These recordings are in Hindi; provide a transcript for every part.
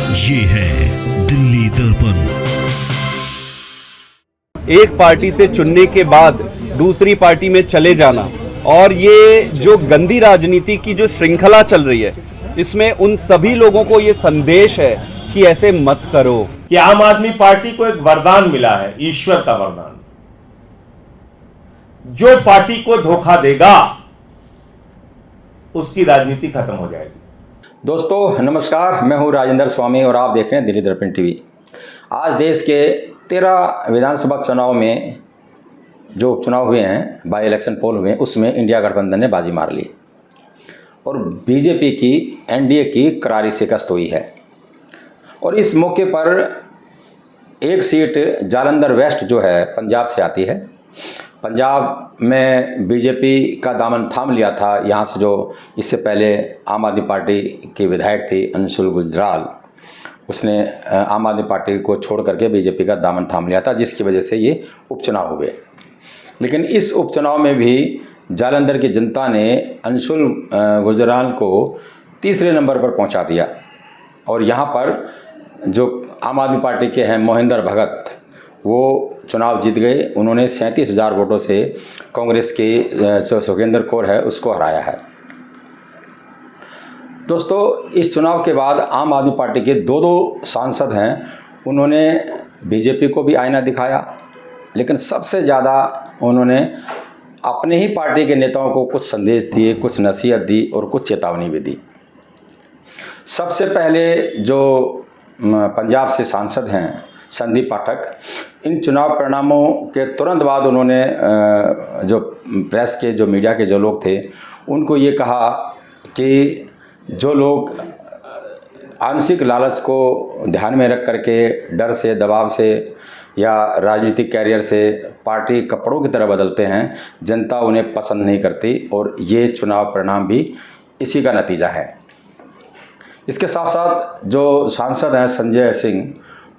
ये है दिल्ली दर्पण। एक पार्टी से चुनने के बाद दूसरी पार्टी में चले जाना और ये जो गंदी राजनीति की जो श्रृंखला चल रही है, इसमें उन सभी लोगों को ये संदेश है कि ऐसे मत करो। कि आम आदमी पार्टी को एक वरदान मिला है, ईश्वर का वरदान। जो पार्टी को धोखा देगा उसकी राजनीति खत्म हो जाएगी। दोस्तों नमस्कार, मैं हूं राजेंद्र स्वामी और आप देख रहे हैं दिल्ली दर्पण टीवी। आज देश के 13 विधानसभा चुनाव में जो उपचुनाव हुए हैं, बाई इलेक्शन पोल हुए, उसमें इंडिया गठबंधन ने बाजी मार ली और बीजेपी की एनडीए की करारी शिकस्त हुई है। और इस मौके पर एक सीट जालंधर वेस्ट जो है पंजाब से आती है। पंजाब में बीजेपी का दामन थाम लिया था। यहाँ से जो इससे पहले आम आदमी पार्टी की विधायक थी अंशुल गुजराल, उसने आम आदमी पार्टी को छोड़ करके बीजेपी का दामन थाम लिया था, जिसकी वजह से ये उपचुनाव हुए। लेकिन इस उपचुनाव में भी जालंधर की जनता ने अंशुल गुजराल को तीसरे नंबर पर पहुंचा दिया और यहाँ पर जो आम आदमी पार्टी के हैं मोहिंदर भगत, वो चुनाव जीत गए। उन्होंने 37,000 वोटों से कांग्रेस के जो सुखविंदर कौर है उसको हराया है। दोस्तों इस चुनाव के बाद आम आदमी पार्टी के दो सांसद हैं, उन्होंने बीजेपी को भी आईना दिखाया, लेकिन सबसे ज़्यादा उन्होंने अपने ही पार्टी के नेताओं को कुछ संदेश दिए, कुछ नसीहत दी और कुछ चेतावनी भी दी। सबसे पहले जो पंजाब से सांसद हैं संदीप पाठक, इन चुनाव परिणामों के तुरंत बाद उन्होंने जो प्रेस के, जो मीडिया के जो लोग थे, उनको ये कहा कि जो लोग आंशिक लालच को ध्यान में रख करके डर से, दबाव से या राजनीतिक कैरियर से पार्टी कपड़ों की तरह बदलते हैं, जनता उन्हें पसंद नहीं करती और ये चुनाव परिणाम भी इसी का नतीजा है। इसके साथ साथ जो सांसद हैं संजय सिंह,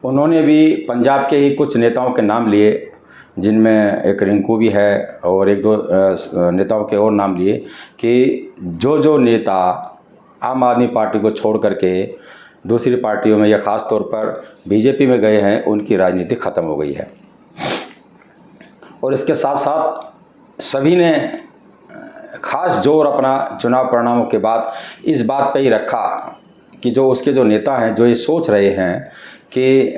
उन्होंने भी पंजाब के ही कुछ नेताओं के नाम लिए, जिनमें एक रिंकू भी है और एक दो नेताओं के और नाम लिए कि जो नेता आम आदमी पार्टी को छोड़ करके दूसरी पार्टियों में या ख़ास तौर पर बीजेपी में गए हैं, उनकी राजनीति ख़त्म हो गई है। और इसके साथ साथ सभी ने ख़ास जोर अपना चुनाव परिणामों के बाद इस बात पे ही रखा कि जो उसके जो नेता हैं, जो ये सोच रहे हैं कि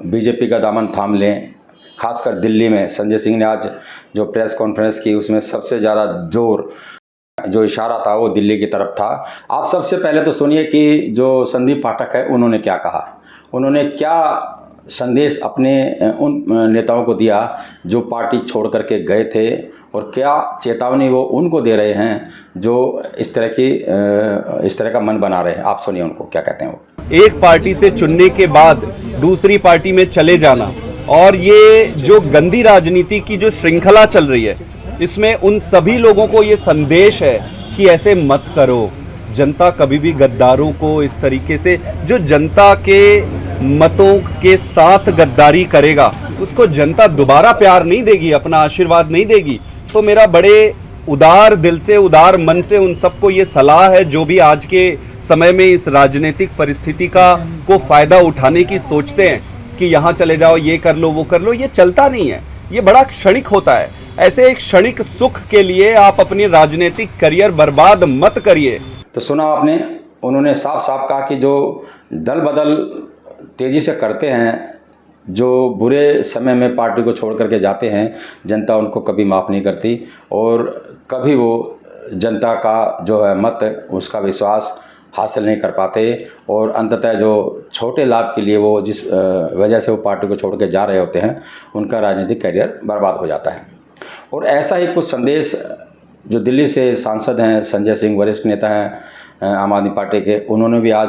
बीजेपी का दामन थाम लें, खासकर दिल्ली में संजय सिंह ने आज जो प्रेस कॉन्फ्रेंस की, उसमें सबसे ज़्यादा जोर, जो इशारा था वो दिल्ली की तरफ था। आप सबसे पहले तो सुनिए कि जो संदीप पाठक है उन्होंने क्या कहा, उन्होंने क्या संदेश अपने उन नेताओं को दिया जो पार्टी छोड़ करके गए थे, और क्या चेतावनी वो उनको दे रहे हैं जो इस तरह का मन बना रहे हैं। आप सुनिए उनको क्या कहते हैं वो। एक पार्टी से चुनने के बाद दूसरी पार्टी में चले जाना और ये जो गंदी राजनीति की जो श्रृंखला चल रही है, इसमें उन सभी लोगों को ये संदेश है कि ऐसे मत करो। जनता कभी भी गद्दारों को इस तरीके से, जो जनता के मतों के साथ गद्दारी करेगा, उसको जनता दोबारा प्यार नहीं देगी, अपना आशीर्वाद नहीं देगी। तो मेरा बड़े उदार दिल से, उदार मन से उन सबको ये सलाह है, जो भी आज के समय में इस राजनीतिक परिस्थिति को फायदा उठाने की सोचते हैं कि यहाँ चले जाओ, ये कर लो, वो कर लो, ये चलता नहीं है। ये बड़ा क्षणिक होता है। ऐसे एक क्षणिक सुख के लिए आप अपनी राजनीतिक करियर बर्बाद मत करिए। तो सुना आपने, उन्होंने साफ साफ कहा कि जो दल बदल तेज़ी से करते हैं, जो बुरे समय में पार्टी को छोड़ करके जाते हैं, जनता उनको कभी माफ़ नहीं करती और कभी वो जनता का जो है मत, उसका विश्वास हासिल नहीं कर पाते और अंततः जो छोटे लाभ के लिए वो जिस वजह से वो पार्टी को छोड़ के जा रहे होते हैं, उनका राजनीतिक करियर बर्बाद हो जाता है। और ऐसा ही कुछ संदेश जो दिल्ली से सांसद हैं संजय सिंह, वरिष्ठ नेता हैं आम आदमी पार्टी के, उन्होंने भी आज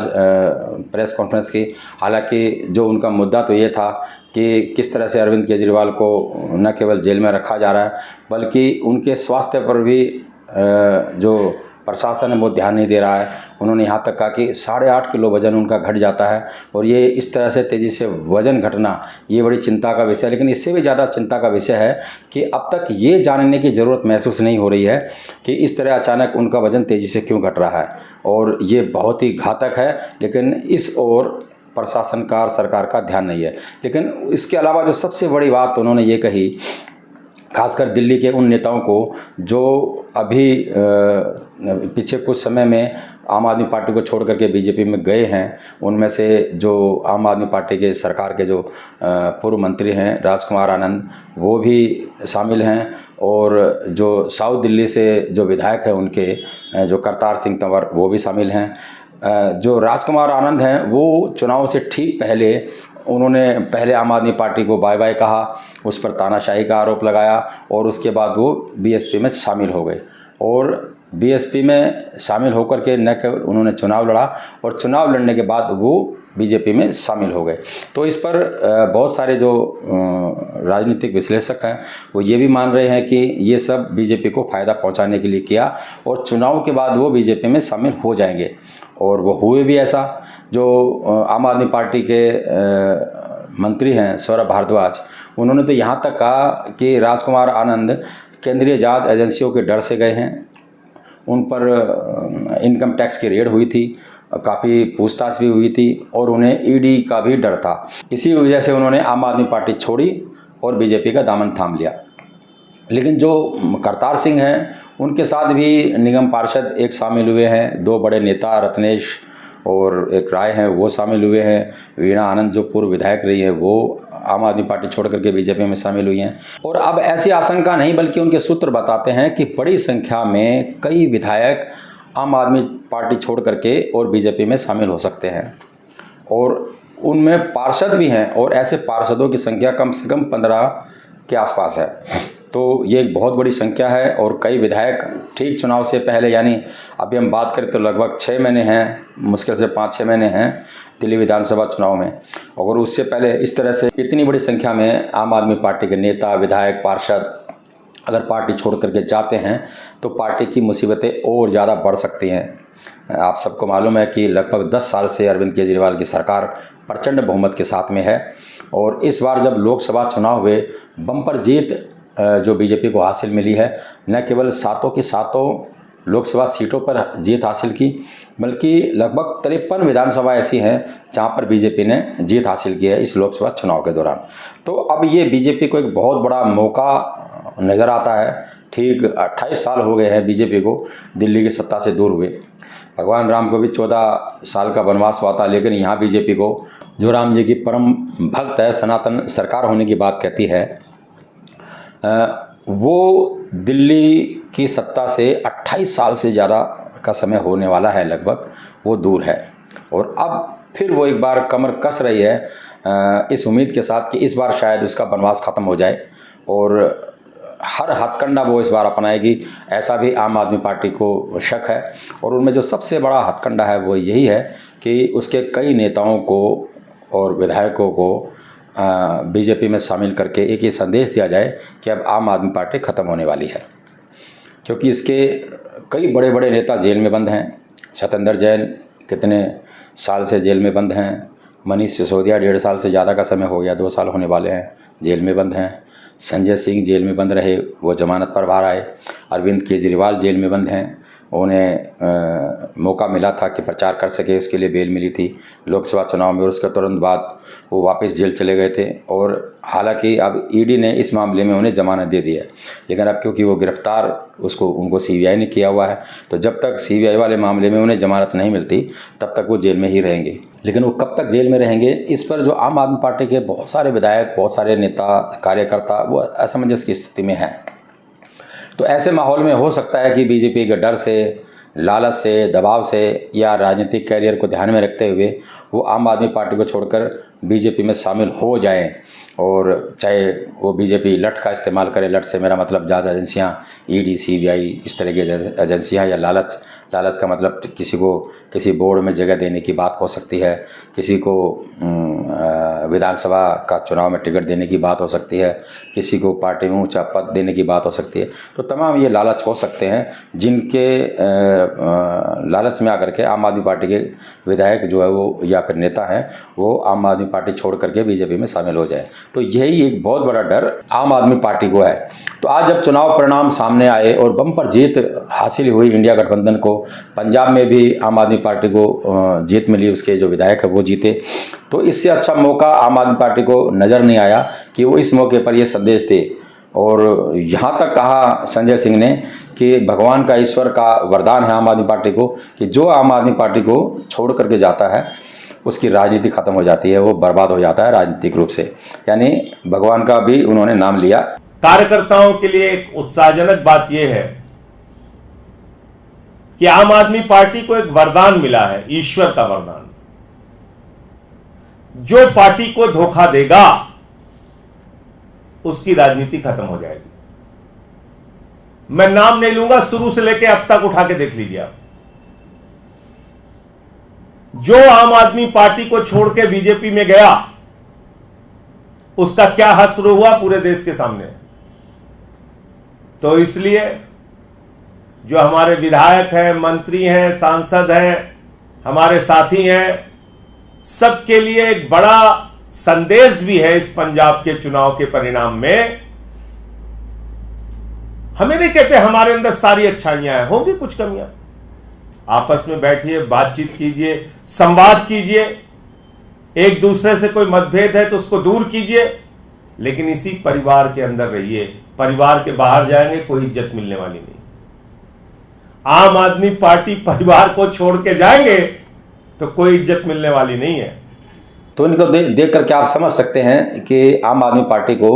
प्रेस कॉन्फ्रेंस की। हालांकि जो उनका मुद्दा तो ये था कि किस तरह से अरविंद केजरीवाल को न केवल जेल में रखा जा रहा है, बल्कि उनके स्वास्थ्य पर भी जो प्रशासन है वो ध्यान नहीं दे रहा है। उन्होंने यहाँ तक कहा कि 8.5 किलो वज़न उनका घट जाता है और ये इस तरह से तेज़ी से वज़न घटना ये बड़ी चिंता का विषय है। लेकिन इससे भी ज़्यादा चिंता का विषय है कि अब तक ये जानने की ज़रूरत महसूस नहीं हो रही है कि इस तरह अचानक उनका वज़न तेज़ी से क्यों घट रहा है, और ये बहुत ही घातक है। लेकिन इस ओर प्रशासन का और सरकार का ध्यान नहीं है। लेकिन इसके अलावा जो सबसे बड़ी बात उन्होंने ये कही, खासकर दिल्ली के उन नेताओं को जो अभी पीछे कुछ समय में आम आदमी पार्टी को छोड़ करके बीजेपी में गए हैं, उनमें से जो आम आदमी पार्टी के सरकार के जो पूर्व मंत्री हैं राजकुमार आनंद वो भी शामिल हैं, और जो साउथ दिल्ली से जो विधायक हैं उनके जो करतार सिंह तंवर वो भी शामिल हैं। जो राजकुमार आनंद हैं वो चुनाव से ठीक पहले उन्होंने पहले आम आदमी पार्टी को बाय बाय कहा, उस पर तानाशाही का आरोप लगाया और उसके बाद वो बीएसपी में शामिल हो गए। और बीएसपी में शामिल होकर के न केवल उन्होंने चुनाव लड़ा और चुनाव लड़ने के बाद वो बीजेपी में शामिल हो गए। तो इस पर बहुत सारे जो राजनीतिक विश्लेषक हैं वो ये भी मान रहे हैं कि ये सब बीजेपी को फ़ायदा पहुंचाने के लिए किया और चुनाव के बाद वो बीजेपी में शामिल हो जाएंगे, और वो हुए भी ऐसा। जो आम आदमी पार्टी के मंत्री हैं सौरभ भारद्वाज, उन्होंने तो यहाँ तक कहा कि राजकुमार आनंद केंद्रीय जांच एजेंसियों के डर से गए हैं। उन पर इनकम टैक्स की रेड हुई थी, काफ़ी पूछताछ भी हुई थी और उन्हें ईडी का भी डर था। इसी वजह से उन्होंने आम आदमी पार्टी छोड़ी और बीजेपी का दामन थाम लिया। लेकिन जो करतार सिंह हैं उनके साथ भी निगम पार्षद एक शामिल हुए हैं, 2 बड़े नेता रत्नेश और एक राय हैं वो शामिल हुए हैं, वीणा आनंद जो पूर्व विधायक रही है वो आम आदमी पार्टी छोड़ करके बीजेपी में शामिल हुई हैं। और अब ऐसी आशंका नहीं बल्कि उनके सूत्र बताते हैं कि बड़ी संख्या में कई विधायक आम आदमी पार्टी छोड़ करके और बीजेपी में शामिल हो सकते हैं, और उनमें पार्षद भी हैं और ऐसे पार्षदों की संख्या कम से कम 15 के आसपास है। तो ये एक बहुत बड़ी संख्या है और कई विधायक ठीक चुनाव से पहले, यानी अभी हम बात करें तो लगभग 6 महीने हैं, मुश्किल से 5-6 महीने हैं दिल्ली विधानसभा चुनाव में, और उससे पहले इस तरह से इतनी बड़ी संख्या में आम आदमी पार्टी के नेता विधायक पार्षद अगर पार्टी छोड़ करके जाते हैं तो पार्टी की मुसीबतें और ज़्यादा बढ़ सकती हैं। आप सबको मालूम है कि लगभग 10 साल से अरविंद केजरीवाल की सरकार प्रचंड बहुमत के साथ में है, और इस बार जब लोकसभा चुनाव हुए बम्पर जीत जो बीजेपी को हासिल मिली है, न केवल 7 की 7 लोकसभा सीटों पर जीत हासिल की, बल्कि लगभग 53 विधानसभा ऐसी हैं जहां पर बीजेपी ने जीत हासिल की है इस लोकसभा चुनाव के दौरान। तो अब ये बीजेपी को एक बहुत बड़ा मौका नज़र आता है। ठीक 28 साल हो गए हैं बीजेपी को दिल्ली की सत्ता से दूर हुए। भगवान राम को भी 14 साल का वनवास हुआ था, लेकिन यहाँ बीजेपी को, जो राम जी की परम भक्त है, सनातन सरकार होने की बात कहती है, वो दिल्ली की सत्ता से 28 साल से ज़्यादा का समय होने वाला है लगभग, वो दूर है। और अब फिर वो एक बार कमर कस रही है इस उम्मीद के साथ कि इस बार शायद उसका वनवास ख़त्म हो जाए और हर हथकंडा वो इस बार अपनाएगी, ऐसा भी आम आदमी पार्टी को शक है। और उनमें जो सबसे बड़ा हथकंडा है वो यही है कि उसके कई नेताओं को और विधायकों को बीजेपी में शामिल करके एक ये संदेश दिया जाए कि अब आम आदमी पार्टी ख़त्म होने वाली है, क्योंकि इसके कई बड़े बड़े नेता जेल में बंद हैं। सत्येंद्र जैन कितने साल से जेल में बंद हैं, मनीष सिसोदिया 1.5 साल से ज़्यादा का समय हो गया, 2 साल होने वाले हैं, जेल में बंद हैं। संजय सिंह जेल में बंद रहे, वो जमानत पर बाहर आए। अरविंद केजरीवाल जेल में बंद हैं, उन्हें मौका मिला था कि प्रचार कर सके, उसके लिए बेल मिली थी लोकसभा चुनाव में, और उसके तुरंत बाद वो वापस जेल चले गए थे। और हालांकि अब ईडी ने इस मामले में उन्हें जमानत दे दी है, लेकिन अब क्योंकि वो गिरफ्तार उनको सीबीआई ने किया हुआ है, तो जब तक सीबीआई वाले मामले में उन्हें जमानत नहीं मिलती तब तक वो जेल में ही रहेंगे। लेकिन वो कब तक जेल में रहेंगे, इस पर जो आम आदमी पार्टी के बहुत सारे विधायक, बहुत सारे नेता, कार्यकर्ता वो असमंजस की स्थिति में हैं। तो ऐसे माहौल में हो सकता है कि बीजेपी के डर से, लालच से, दबाव से या राजनीतिक कैरियर को ध्यान में रखते हुए वो आम आदमी पार्टी को छोड़कर बीजेपी में शामिल हो जाएं, और चाहे वो बीजेपी लठ का इस्तेमाल करे। लठ से मेरा मतलब जांच एजेंसियां, ईडी, सीबीआई, इस तरह की एजेंसियां, या लालच का मतलब किसी को किसी बोर्ड में जगह देने की बात हो सकती है, किसी को विधानसभा का चुनाव में टिकट देने की बात हो सकती है, किसी को पार्टी में ऊंचा पद देने की बात हो सकती है। तो तमाम ये लालच हो सकते हैं जिनके लालच में आकर के आम आदमी पार्टी के विधायक जो है वो या फिर नेता हैं वो आम आदमी पार्टी छोड़ करके बीजेपी में शामिल हो जाए। तो यही एक बहुत बड़ा डर आम आदमी पार्टी को है। तो आज जब चुनाव परिणाम सामने आए और बम्पर जीत हासिल हुई इंडिया गठबंधन को, पंजाब में भी आम आदमी पार्टी को जीत मिली, उसके जो विधायक है वो जीते, तो इससे अच्छा मौका आम आदमी पार्टी को नज़र नहीं आया कि वो इस मौके पर ये संदेश दे। और यहाँ तक कहा संजय सिंह ने कि भगवान का, ईश्वर का वरदान है आम आदमी पार्टी को कि जो आम आदमी पार्टी को छोड़ करके जाता है उसकी राजनीति खत्म हो जाती है, वो बर्बाद हो जाता है राजनीतिक रूप से। यानी भगवान का भी उन्होंने नाम लिया। कार्यकर्ताओं के लिए एक उत्साहजनक बात यह है कि आम आदमी पार्टी को एक वरदान मिला है, ईश्वर का वरदान। जो पार्टी को धोखा देगा उसकी राजनीति खत्म हो जाएगी। मैं नाम नहीं लूंगा, शुरू से लेकर अब तक उठा के देख लीजिए आप। जो आम आदमी पार्टी को छोड़ के बीजेपी में गया उसका क्या हश्र हुआ पूरे देश के सामने। तो इसलिए जो हमारे विधायक हैं, मंत्री हैं, सांसद हैं, हमारे साथी हैं, सबके लिए एक बड़ा संदेश भी है इस पंजाब के चुनाव के परिणाम में। हमें नहीं कहते हमारे अंदर सारी अच्छाइयां हैं, होंगी कुछ कमियां। आपस में बैठिए, बातचीत कीजिए, संवाद कीजिए, एक दूसरे से कोई मतभेद है तो उसको दूर कीजिए, लेकिन इसी परिवार के अंदर रहिए। परिवार के बाहर जाएंगे कोई इज्जत मिलने वाली नहीं। आम आदमी पार्टी परिवार को छोड़ के जाएंगे तो कोई इज्जत मिलने वाली नहीं है। तो इनको देख करके आप समझ सकते हैं कि आम आदमी पार्टी को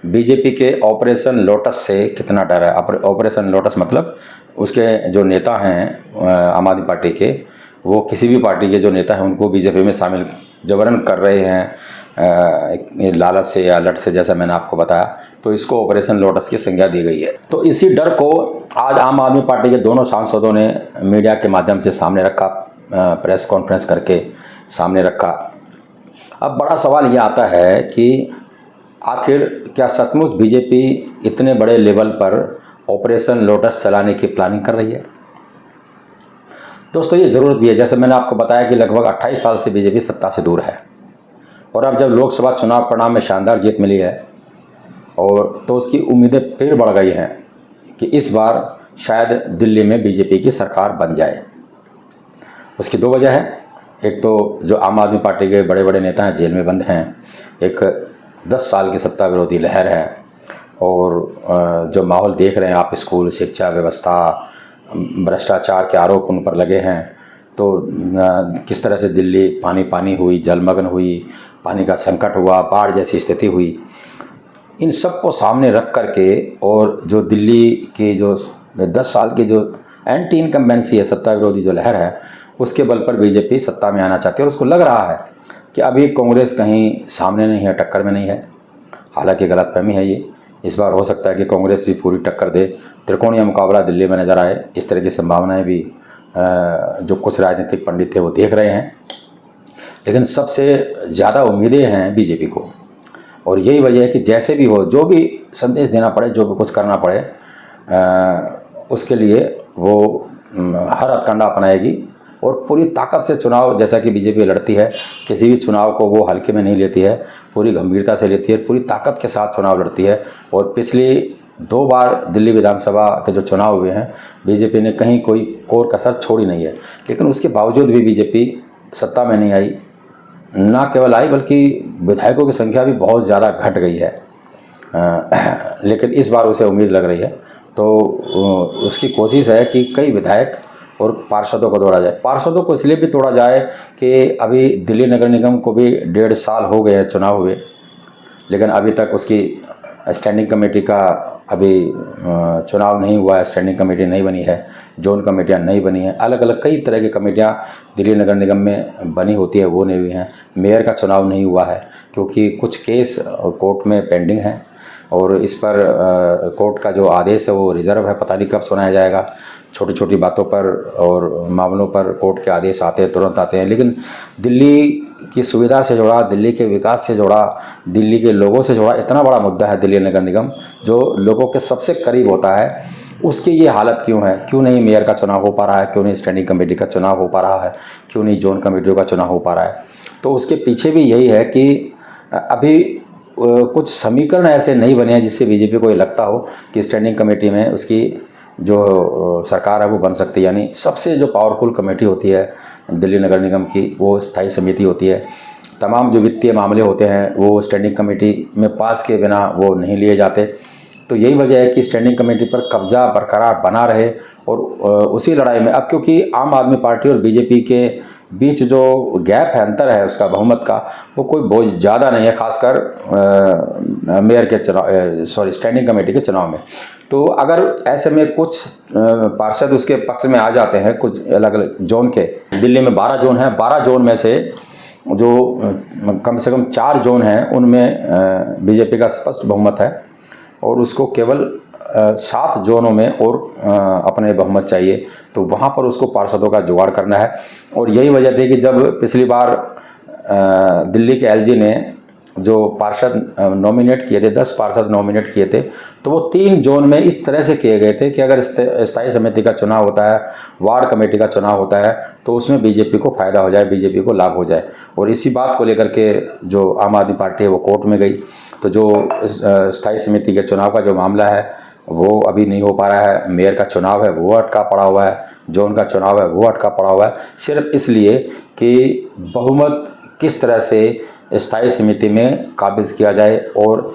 बीजेपी के ऑपरेशन लोटस से कितना डर है। ऑपरेशन लोटस मतलब उसके जो नेता हैं आम आदमी पार्टी के, वो किसी भी पार्टी के जो नेता हैं उनको बीजेपी में शामिल जबरन कर रहे हैं लालच से या लट से, जैसा मैंने आपको बताया। तो इसको ऑपरेशन लोटस की संज्ञा दी गई है। तो इसी डर को आज आम आदमी पार्टी के दोनों सांसदों ने मीडिया के माध्यम से सामने रखा, प्रेस कॉन्फ्रेंस करके सामने रखा। अब बड़ा सवाल ये आता है कि आखिर क्या सचमुच बीजेपी इतने बड़े लेवल पर ऑपरेशन लोटस चलाने की प्लानिंग कर रही है? दोस्तों, ये ज़रूरत भी है। जैसे मैंने आपको बताया कि लगभग 28 साल से बीजेपी सत्ता से दूर है, और अब जब लोकसभा चुनाव परिणाम में शानदार जीत मिली है और तो उसकी उम्मीदें फिर बढ़ गई हैं कि इस बार शायद दिल्ली में बीजेपी की सरकार बन जाए। उसकी दो वजह है। एक तो जो आम आदमी पार्टी के बड़े बड़े नेता हैं जेल में बंद हैं, एक 10 साल की सत्ता विरोधी लहर है, और जो माहौल देख रहे हैं आप, स्कूल, शिक्षा व्यवस्था, भ्रष्टाचार के आरोप उन पर लगे हैं। तो किस तरह से दिल्ली पानी पानी हुई, जलमग्न हुई, पानी का संकट हुआ, बाढ़ जैसी स्थिति हुई, इन सब को सामने रख करके, और जो दिल्ली की जो 10 साल की जो एंटी इनकम्बेंसी है, सत्ता विरोधी जो लहर है, उसके बल पर बीजेपी सत्ता में आना चाहती है। और उसको लग रहा है कि अभी कांग्रेस कहीं सामने नहीं है, टक्कर में नहीं है। हालांकि गलतफहमी है ये। इस बार हो सकता है कि कांग्रेस भी पूरी टक्कर दे, त्रिकोणीय मुकाबला दिल्ली में नज़र आए। इस तरह की संभावनाएं भी जो कुछ राजनीतिक पंडित थे वो देख रहे हैं। लेकिन सबसे ज़्यादा उम्मीदें हैं बीजेपी को, और यही वजह है कि जैसे भी हो, जो भी संदेश देना पड़े, जो भी कुछ करना पड़े, उसके लिए वो हर हथकंडा अपनाएगी और पूरी ताकत से चुनाव, जैसा कि बीजेपी लड़ती है, किसी भी चुनाव को वो हल्के में नहीं लेती है, पूरी गंभीरता से लेती है, पूरी ताकत के साथ चुनाव लड़ती है। और पिछली 2 बार दिल्ली विधानसभा के जो चुनाव हुए हैं, बीजेपी ने कहीं कोई कोर कसर छोड़ी नहीं है। लेकिन उसके बावजूद भी बीजेपी सत्ता में नहीं आई। ना केवल आई, बल्कि विधायकों की संख्या भी बहुत ज़्यादा घट गई है। लेकिन इस बार उसे उम्मीद लग रही है, तो उसकी कोशिश है कि कई विधायक और पार्षदों को तोड़ा जाए। पार्षदों को इसलिए भी तोड़ा जाए कि अभी दिल्ली नगर निगम को भी 1.5 साल हो गए हैं चुनाव हुए, लेकिन अभी तक उसकी स्टैंडिंग कमेटी का अभी चुनाव नहीं हुआ है, स्टैंडिंग कमेटी नहीं बनी है, जोन कमेटियां नहीं बनी हैं, अलग अलग कई तरह की कमेटियां दिल्ली नगर निगम में बनी होती है, वो नहीं हुई हैं। मेयर का चुनाव नहीं हुआ है क्योंकि कुछ केस कोर्ट में पेंडिंग हैं और इस पर कोर्ट का जो आदेश है वो रिजर्व है, पता नहीं कब सुनाया जाएगा। छोटी छोटी बातों पर और मामलों पर कोर्ट के आदेश आते हैं, तुरंत आते हैं, लेकिन दिल्ली की सुविधा से जुड़ा, दिल्ली के विकास से जुड़ा, दिल्ली के लोगों से जुड़ा इतना बड़ा मुद्दा है दिल्ली नगर निगम, जो लोगों के सबसे करीब होता है, उसकी ये हालत क्यों है? क्यों नहीं मेयर का चुनाव हो पा रहा है? क्यों नहीं स्टैंडिंग कमेटी का चुनाव हो पा रहा है? क्यों नहीं जोन कमेटियों का चुनाव हो पा रहा है? तो उसके पीछे भी यही है कि अभी कुछ समीकरण ऐसे नहीं बने हैं जिससे बीजेपी को ये लगता हो कि स्टैंडिंग कमेटी में उसकी जो सरकार है वो बन सकती है। यानी सबसे जो पावरफुल कमेटी होती है दिल्ली नगर निगम की, वो स्थायी समिति होती है। तमाम जो वित्तीय मामले होते हैं वो स्टैंडिंग कमेटी में पास के बिना वो नहीं लिए जाते। तो यही वजह है कि स्टैंडिंग कमेटी पर कब्जा बरकरार बना रहे और उसी लड़ाई में अब क्योंकि आम आदमी पार्टी और बीजेपी के बीच जो गैप है, अंतर है उसका बहुमत का, वो कोई बहुत ज़्यादा नहीं है, खासकर मेयर के चुनाव स्टैंडिंग कमेटी के चुनाव में। तो अगर ऐसे में कुछ पार्षद उसके पक्ष में आ जाते हैं, कुछ अलग अलग जोन के, दिल्ली में 12 जोन हैं, 12 जोन में से जो कम से कम 4 जोन हैं उनमें बीजेपी का स्पष्ट बहुमत है और उसको केवल 7 जोनों में और अपने बहुमत चाहिए। तो वहाँ पर उसको पार्षदों का जुगाड़ करना है और यही वजह थी कि जब पिछली बार दिल्ली के एलजी ने जो पार्षद नॉमिनेट किए थे, 10 पार्षद नॉमिनेट किए थे, तो वो 3 जोन में इस तरह से किए गए थे कि अगर स्थायी समिति का चुनाव होता है, वार्ड कमेटी का चुनाव होता है, तो उसमें बीजेपी को फ़ायदा हो जाए, बीजेपी को लाभ हो जाए। और इसी बात को लेकर के जो आम आदमी पार्टी है वो कोर्ट में गई। तो जो स्थायी समिति के चुनाव का जो मामला है वो अभी नहीं हो पा रहा है, मेयर का चुनाव है वो अटका पड़ा हुआ है, जोन का चुनाव है वो अटका पड़ा हुआ है, सिर्फ इसलिए कि बहुमत किस तरह से स्थायी समिति में काबिज किया जाए और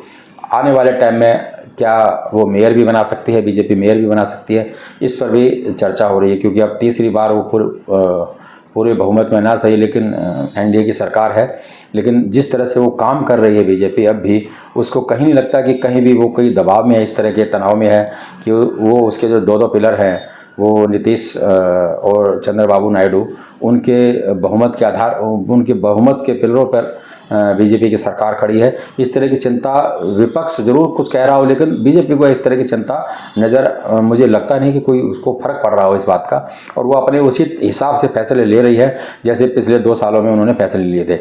आने वाले टाइम में क्या वो मेयर भी बना सकती है, बीजेपी मेयर भी बना सकती है, इस पर भी चर्चा हो रही है। क्योंकि अब तीसरी बार वो पूरे बहुमत में ना सही लेकिन एनडीए की सरकार है, लेकिन जिस तरह से वो काम कर रही है बीजेपी अब भी, उसको कहीं नहीं लगता कि कहीं भी वो कोई दबाव में है, इस तरह के तनाव में है कि वो उसके जो 2 पिलर हैं, वो नीतीश और चंद्रबाबू नायडू, उनके बहुमत के आधार, उनके बहुमत के पिलरों पर बीजेपी की सरकार खड़ी है। इस तरह की चिंता विपक्ष जरूर कुछ कह रहा हो, लेकिन बीजेपी को इस तरह की चिंता नज़र मुझे लगता नहीं कि कोई उसको फ़र्क पड़ रहा हो इस बात का, और वो अपने उसी हिसाब से फैसले ले रही है जैसे पिछले 2 सालों में उन्होंने फैसले लिए थे।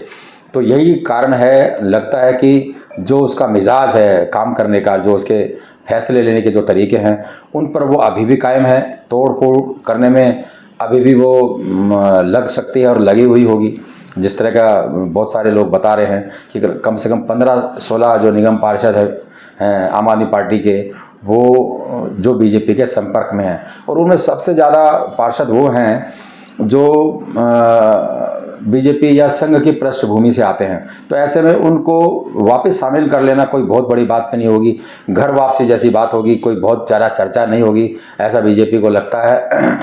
तो यही कारण है, लगता है कि जो उसका मिजाज है काम करने का, जो उसके फैसले लेने के जो तरीके हैं, उन पर वो अभी भी कायम है। तोड़ फोड़ करने में अभी भी वो लग सकती है और लगी हुई होगी। जिस तरह का बहुत सारे लोग बता रहे हैं कि कम से कम 15-16 जो निगम पार्षद हैं आम आदमी पार्टी के, वो जो बीजेपी के संपर्क में हैं, और उनमें सबसे ज़्यादा पार्षद वो हैं जो बीजेपी या संघ की पृष्ठभूमि से आते हैं। तो ऐसे में उनको वापस शामिल कर लेना कोई बहुत बड़ी बात नहीं होगी, घर वापसी जैसी बात होगी, कोई बहुत ज़्यादा चर्चा नहीं होगी, ऐसा बीजेपी को लगता है।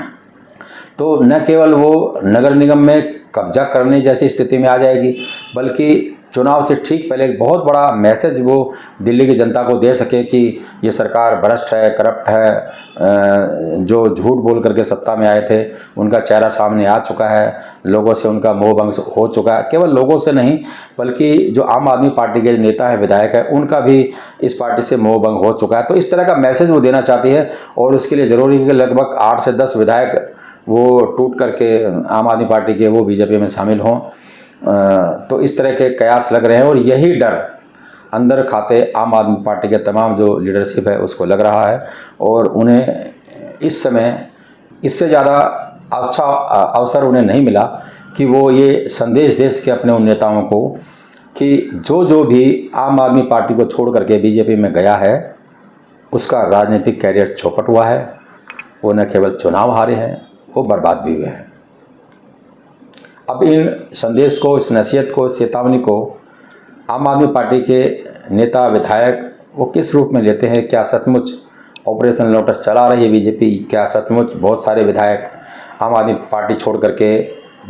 तो न केवल वो नगर निगम में कब्जा करने जैसी स्थिति में आ जाएगी, बल्कि चुनाव से ठीक पहले एक बहुत बड़ा मैसेज वो दिल्ली की जनता को दे सके कि ये सरकार भ्रष्ट है, करप्ट है, जो झूठ बोल करके सत्ता में आए थे उनका चेहरा सामने आ चुका है, लोगों से उनका मोह भंग हो चुका है। केवल लोगों से नहीं, बल्कि जो आम आदमी पार्टी के नेता हैं, विधायक हैं, उनका भी इस पार्टी से मोह भंग हो चुका है। तो इस तरह का मैसेज वो देना चाहती है, और उसके लिए ज़रूरी है कि लगभग 8 से 10 विधायक वो टूट करके आम आदमी पार्टी के वो बीजेपी में शामिल हों। तो इस तरह के कयास लग रहे हैं, और यही डर अंदर खाते आम आदमी पार्टी के तमाम जो लीडरशिप है उसको लग रहा है, और उन्हें इस समय इससे ज़्यादा अच्छा अवसर उन्हें नहीं मिला कि वो ये संदेश दे सके अपने उन नेताओं को कि जो भी आम आदमी पार्टी को छोड़ करके बीजेपी में गया है उसका राजनीतिक कैरियर चौपट हुआ है, वो न केवल चुनाव हारे हैं, वो बर्बाद भी हुए हैं। अब इन संदेश को, इस नसीहत को, इस चेतावनी को आम आदमी पार्टी के नेता विधायक वो किस रूप में लेते हैं? क्या सचमुच ऑपरेशन लोटस चला रही है बीजेपी? क्या सचमुच बहुत सारे विधायक आम आदमी पार्टी छोड़ करके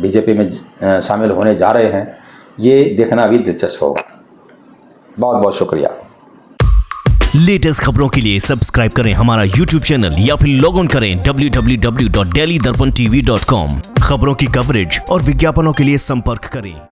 बीजेपी में शामिल होने जा रहे हैं? ये देखना भी दिलचस्प होगा। बहुत बहुत शुक्रिया। लेटेस्ट खबरों के लिए सब्सक्राइब करें हमारा YouTube चैनल या फिर लॉग ऑन करें www.delhidarpantv.com। खबरों की कवरेज और विज्ञापनों के लिए संपर्क करें।